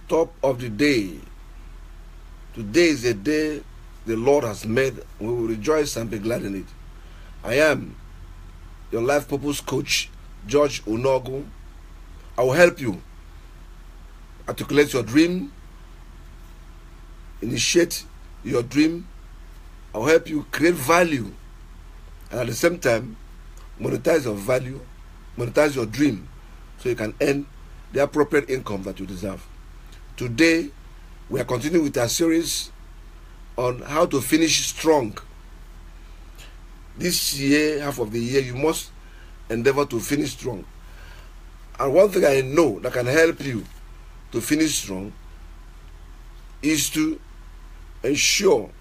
top of the day. Today is a day the Lord has made. We will rejoice and be glad in it. I am your life purpose coach, George Unogu. I will help you articulate your dream, initiate your dream. I will help you create value, and at the same time monetize your value, monetize your dream, so you can earn the appropriate income that you deserve. Today we are continuing with our series on how to finish strong. This year, half of the year, you must endeavor to finish strong. And one thing I know that can help you to finish strong is to ensure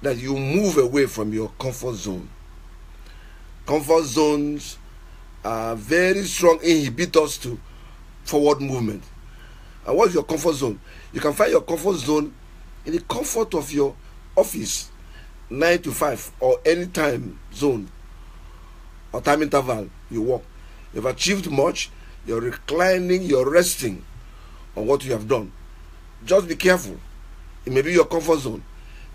that you move away from your comfort zone. Comfort zones are very strong inhibitors to forward movement. And what's your comfort zone? You can find your comfort zone in the comfort of your office, 9 to 5, or any time zone or time interval you work. You've achieved much, you're reclining, you're resting on what you have done. Just be careful. It may be your comfort zone.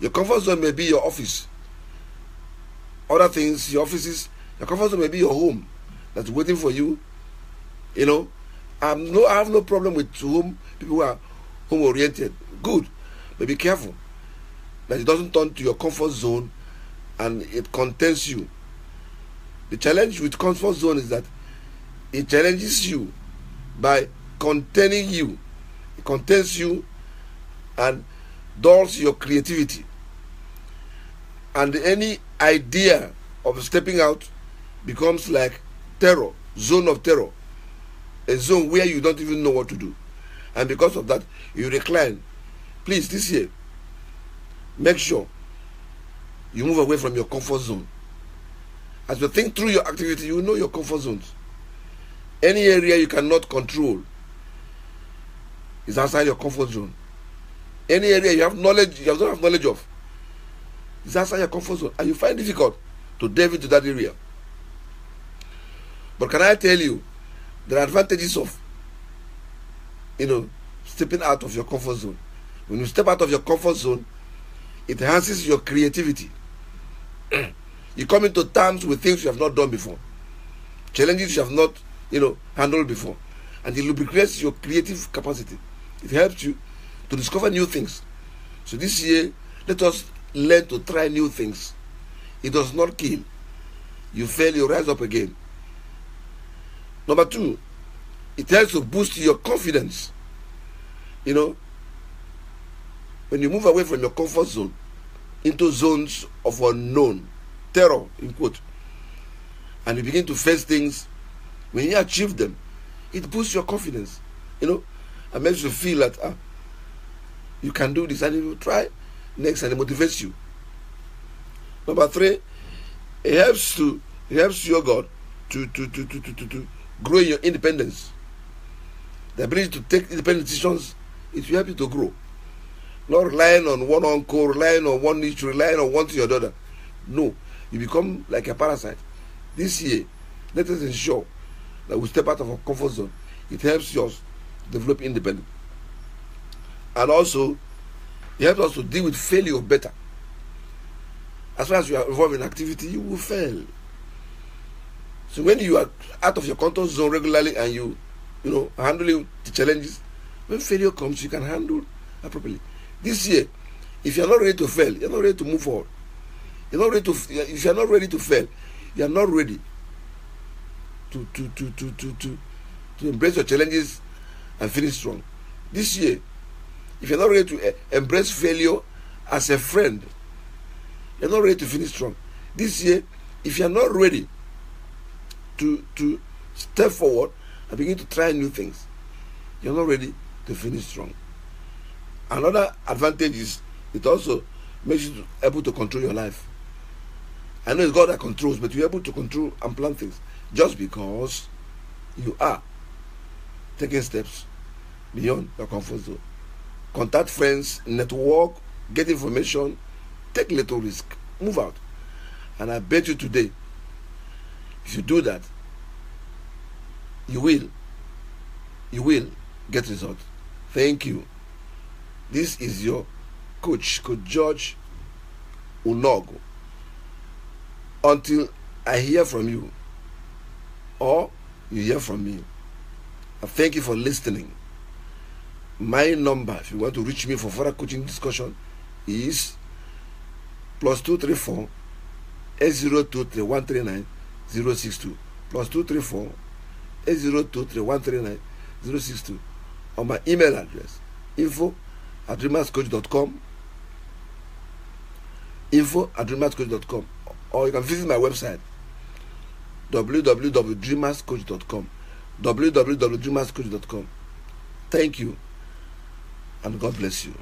Your comfort zone may be your office. Other things, your offices, your comfort zone may be your home that's waiting for you. You know, I have no problem with people who are home-oriented. Good. But be careful that it doesn't turn to your comfort zone and it contains you. The challenge with comfort zone is that it challenges you by containing you. It contains you and dulls your creativity. And any idea of stepping out becomes like terror, zone of terror, a zone where you don't even know what to do. And because of that, you recline. Please, this year, make sure you move away from your comfort zone. As you think through your activity, you know your comfort zones. Any area you cannot control is outside your comfort zone. Any area you have knowledge, you don't have knowledge of, is outside your comfort zone, and you find it difficult to delve into that area. But can I tell you, there are advantages of, stepping out of your comfort zone. When you step out of your comfort zone, it enhances your creativity. You come into terms with things you have not done before, challenges you have not, handled before, and it lubricates your creative capacity. It helps you to discover new things. So this year, let us learn to try new things. It does not kill. You fail, you rise up again. Number 2, it helps to boost your confidence. When you move away from your comfort zone into zones of unknown, terror, in quote, and you begin to face things, when you achieve them, it boosts your confidence, and makes you feel that you can do this, and you try next, and it motivates you. Number 3, it helps your God to grow in your independence. The ability to take independent decisions, it will help you to grow. Not relying on one uncle, relying on one niche, relying on one thing or the other. No, you become like a parasite. This year, let us ensure that we step out of our comfort zone. It helps us develop independence. And also, it helps us to deal with failure better. As far as you are involved in activity, you will fail. So when you are out of your comfort zone regularly and you handling the challenges, when failure comes, you can handle appropriately. This year, if you are not ready to fail, you are not ready to move forward. If you are not ready to fail, you are not ready to embrace your challenges and finish strong. This year, if you are not ready to embrace failure as a friend, you are not ready to finish strong. This year, if you are not ready to step forward and begin to try new things, you are not ready to finish strong. Another advantage is it also makes you able to control your life. I know it's God that controls, but you're able to control and plan things just because you are taking steps beyond your comfort zone. Contact friends, network, get information, take little risk, move out. And I bet you today, if you do that, you will get results Thank you. This is your Coach George Unogu. Until I hear from you, or you hear from me, I thank you for listening. My number, if you want to reach me for further coaching discussion, is +234 8023 139 062. +234 8023 139 062. On my email address, info@dreamerscoach.com. info@dreamerscoach.com. Or you can visit my website, www.dreamerscoach.com. www.dreamerscoach.com. Thank you, and God bless you.